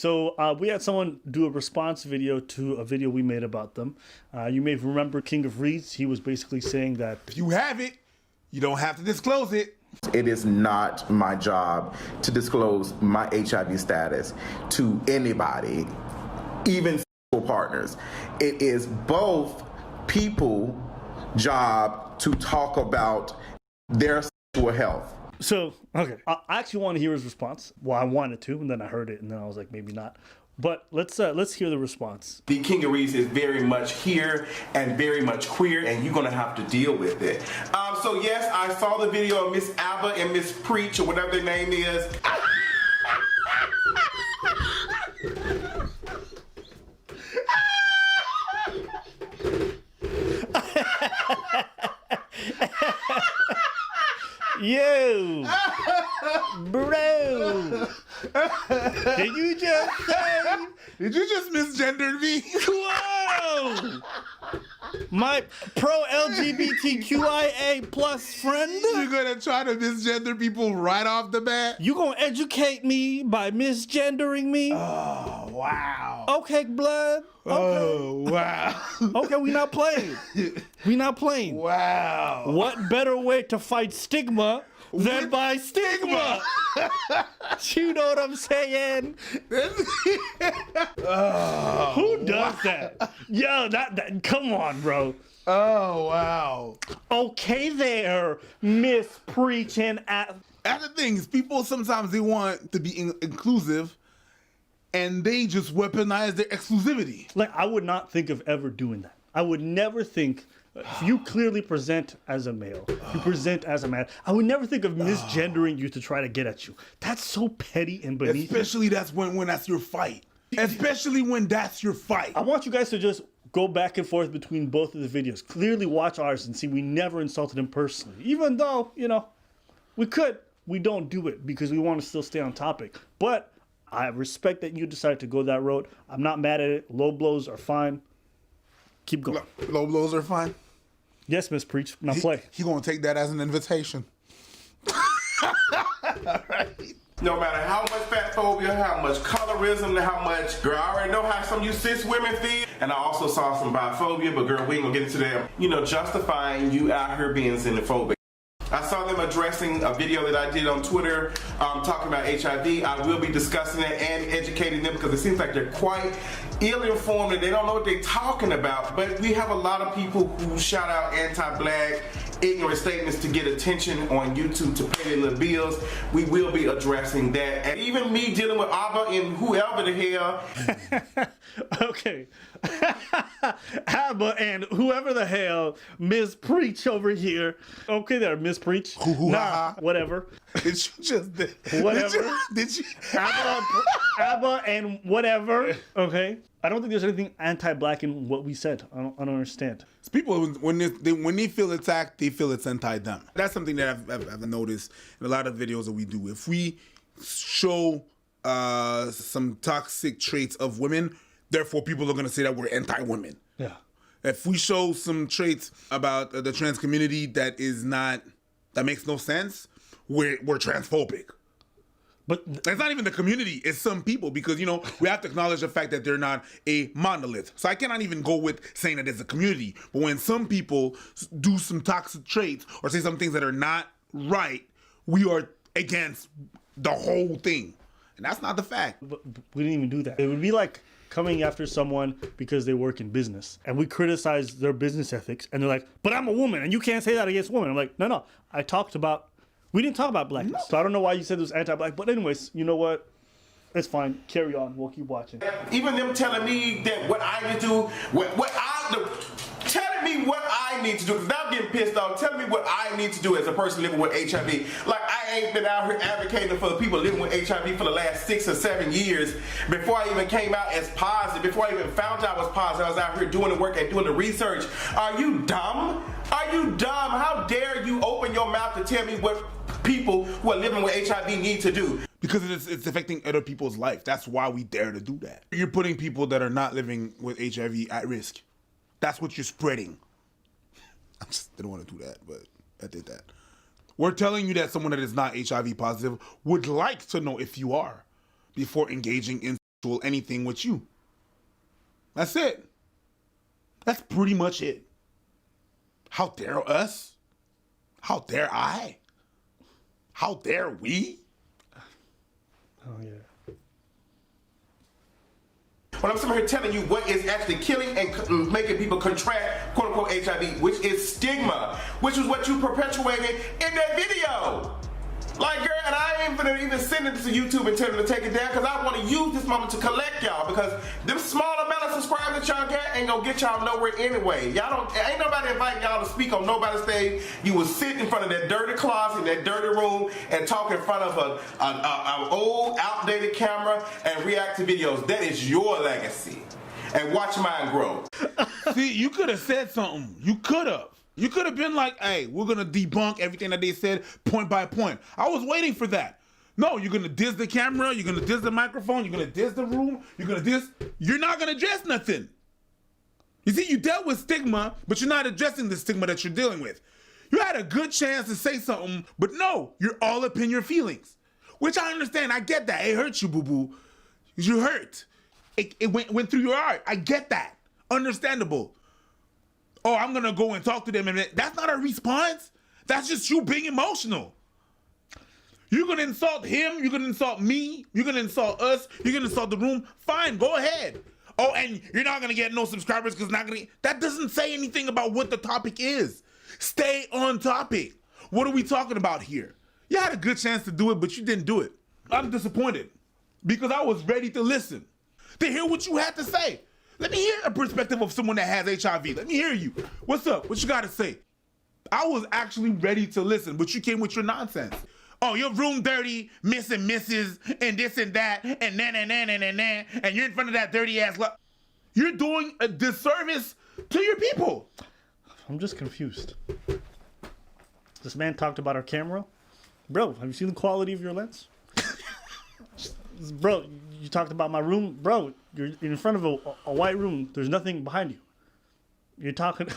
So we had someone do a response video to a video we made about them. You may remember King of Reeds. He was basically saying that if you have it, you don't have to disclose it. It is not my job to disclose my HIV status to anybody, even sexual partners. It is both people's job to talk about their sexual health. So, okay, I actually want to hear his response. Well, I wanted to, and then I heard it, and then I was like, maybe not. But let's hear the response. The King of Reeds is very much here and very much queer, and you're gonna have to deal with it. So yes, I saw the video of Miss Abba and Miss Preach, or whatever their name is. Yo, bro, did you just say? Did you just misgender me? Whoa, my pro LGBTQIA plus friend. You're gonna try to misgender people right off the bat? You gonna educate me by misgendering me? Oh, wow. Okay, blood. Okay. Oh, wow. Okay, we not playing. We not playing. Wow. What better way to fight stigma than by stigma? You know what I'm saying? Oh, Who does that? Yo, that come on, bro. oh, wow. Okay there, Miss Preaching at. Other things, people sometimes they want to be inclusive and they just weaponize their exclusivity. Like, I would not think of ever doing that. I would never think, if you clearly present as a male, you present as a man, I would never think of misgendering you to try to get at you. That's so petty and beneath. Especially that's when that's your fight. Especially when that's your fight. I want you guys to just go back and forth between both of the videos. Clearly watch ours and see we never insulted him personally. Even though, you know, we could. We don't do it because we want to still stay on topic. But I respect that you decided to go that road. I'm not mad at it. Low blows are fine. Keep going. Low blows are fine. Yes, Miss Preach. Now play. He gonna take that as an invitation. All right. No matter how much fat phobia, how much colorism, how much, girl, I already know how some of you cis women feel. And I also saw some biphobia, but girl, we ain't gonna get into that. You know, justifying you out here being xenophobic. I saw them addressing a video that I did on Twitter talking about HIV. I will be discussing it and educating them because it seems like they're quite ill-informed and they don't know what they're talking about. But we have a lot of people who shout out anti-black, ignorant statements to get attention on YouTube to pay their little bills. We will be addressing that. And even me dealing with Abba and whoever the hell. Okay. Abba and whoever the hell, Miss Preach over here. Okay there, Miss Preach. Nah, whatever. Did you just Whatever. Did you? Abba and whatever. Okay. I don't think there's anything anti-black in what we said. I don't understand. People, when they feel attacked, they feel it's anti-them. That's something that I've noticed in a lot of videos that we do. If we show some toxic traits of women, therefore people are going to say that we're anti-women. Yeah. If we show some traits about the trans community that makes no sense, we're transphobic. But it's not even the community, it's some people, because, you know, we have to acknowledge the fact that they're not a monolith. So I cannot even go with saying that it's a community. But when some people do some toxic traits or say some things that are not right, we are against the whole thing. And that's not the fact. But we didn't even do that. It would be like coming after someone because they work in business and we criticize their business ethics and they're like, but I'm a woman and you can't say that against women. I'm like, no, we didn't talk about blackness. No. So I don't know why you said it was anti-black, but anyways, you know what? It's fine. Carry on. We'll keep watching. Even them telling me that what I need to do, telling me what I need to do, because now I'm getting pissed off, telling me what I need to do as a person living with HIV. Like, I ain't been out here advocating for the people living with HIV for the last 6 or 7 years. Before I even came out as positive, before I even found out I was positive, I was out here doing the work and doing the research. Are you dumb? Are you dumb? How dare you open your mouth to tell me what people who are living with HIV need to do? Because it's affecting other people's life. That's why we dare to do that. You're putting people that are not living with HIV at risk. That's what you're spreading. I just didn't want to do that, but I did that. We're telling you that someone that is not HIV positive would like to know if you are before engaging in anything with you. That's it. That's pretty much it. How dare us? How dare I? How dare we? Oh yeah. When I'm sitting here telling you what is actually killing and making people contract quote unquote HIV, which is stigma, which is what you perpetuated in that video. Like, girl, and I ain't gonna even send it to YouTube and tell them to take it down because I want to use this moment to collect y'all because them small amount of subscribers that y'all got ain't gonna get y'all nowhere anyway. Y'all don't, ain't nobody inviting y'all to speak on nobody's stage. You will sit in front of that dirty closet, that dirty room, and talk in front of an old, outdated camera and react to videos. That is your legacy. And watch mine grow. See, you could have said something. You could have. You could have been like, hey, we're going to debunk everything that they said point by point. I was waiting for that. No, you're going to diss the camera. You're going to diss the microphone. You're going to diss the room. You're going to diss. You're not going to address nothing. You see, you dealt with stigma, but you're not addressing the stigma that you're dealing with. You had a good chance to say something, but no, you're all up in your feelings. Which I understand. I get that. It hurts you, boo-boo. You hurt. It went through your heart. I get that. Understandable. Oh, I'm going to go and talk to them. And that's not a response. That's just you being emotional. You're going to insult him. You're going to insult me. You're going to insult us. You're going to insult the room. Fine, go ahead. Oh, and you're not going to get no subscribers because not going to. That doesn't say anything about what the topic is. Stay on topic. What are we talking about here? You had a good chance to do it, but you didn't do it. I'm disappointed because I was ready to listen, to hear what you had to say. Let me hear a perspective of someone that has HIV. Let me hear you. What's up? What you got to say? I was actually ready to listen, but you came with your nonsense. Oh, your room dirty, missing misses, and this and that, and and you're in front of that dirty ass. You're doing a disservice to your people. I'm just confused. This man talked about our camera. Bro, have you seen the quality of your lens? Bro, you talked about my room. Bro, you're in front of a white room. There's nothing behind you. You're talking...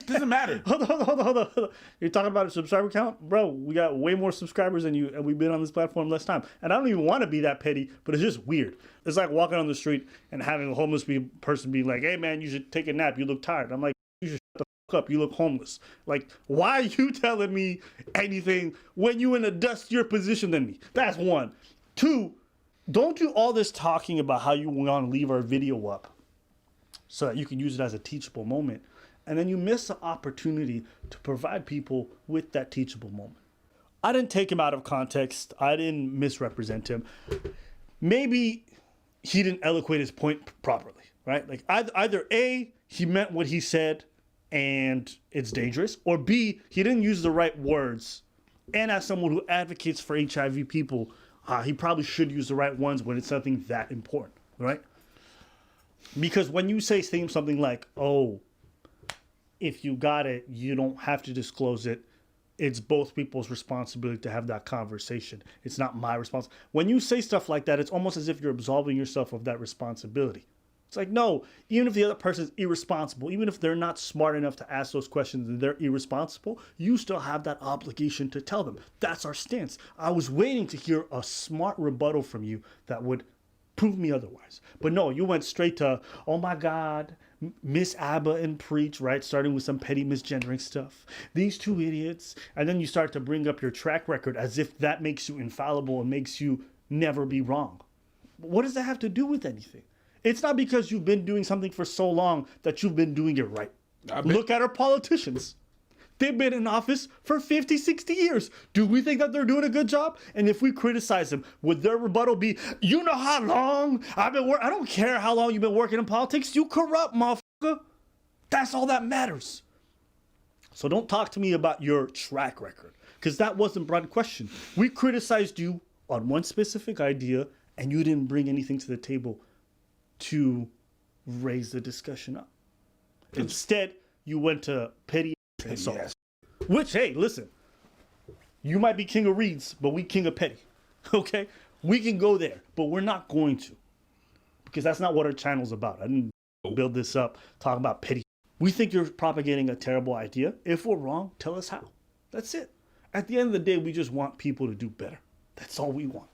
Doesn't matter. Hold on. You're talking about a subscriber count? Bro, we got way more subscribers than you, and we've been on this platform less time. And I don't even want to be that petty, but it's just weird. It's like walking on the street and having a homeless person be like, hey, man, you should take a nap. You look tired. I'm like, you should shut the fuck up. You look homeless. Like, why are you telling me anything when you in a dustier position than me? That's one. Two, don't do all this talking about how you want to leave our video up so that you can use it as a teachable moment. And then you miss the opportunity to provide people with that teachable moment. I didn't take him out of context. I didn't misrepresent him. Maybe he didn't eloquate his point properly, right? Like either A, he meant what he said and it's dangerous, or B, he didn't use the right words. And as someone who advocates for HIV people, he probably should use the right ones when it's something that important, right? Because when you say something like, oh, if you got it, you don't have to disclose it. It's both people's responsibility to have that conversation. It's not my responsibility. When you say stuff like that, it's almost as if you're absolving yourself of that responsibility. It's like, no, even if the other person is irresponsible, even if they're not smart enough to ask those questions and they're irresponsible, you still have that obligation to tell them. That's our stance. I was waiting to hear a smart rebuttal from you that would prove me otherwise. But no, you went straight to, oh my God, Miss Abba and Preach, right? Starting with some petty misgendering stuff. These two idiots. And then you start to bring up your track record as if that makes you infallible and makes you never be wrong. What does that have to do with anything? It's not because you've been doing something for so long that you've been doing it right. Look at our politicians. They've been in office for 50, 60 years. Do we think that they're doing a good job? And if we criticize them, would their rebuttal be, you know how long I've been working? I don't care how long you've been working in politics. You corrupt, motherfucker. That's all that matters. So don't talk to me about your track record, because that wasn't brought in question. We criticized you on one specific idea, and you didn't bring anything to the table to raise the discussion up. Instead, you went to petty insults. Yes. Which, hey, listen, you might be king of reeds, but we king of petty. Okay? We can go there, but we're not going to. Because that's not what our channel's about. I didn't build this up talking about petty. We think you're propagating a terrible idea. If we're wrong, tell us how. That's it. At the end of the day, we just want people to do better. That's all we want.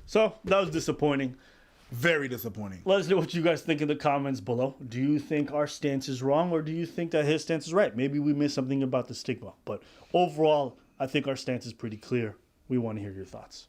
So that was disappointing. Very disappointing. Let us know what you guys think in the comments below. Do you think our stance is wrong, or do you think that his stance is right? Maybe we missed something about the stigma. But overall, I think our stance is pretty clear. We want to hear your thoughts.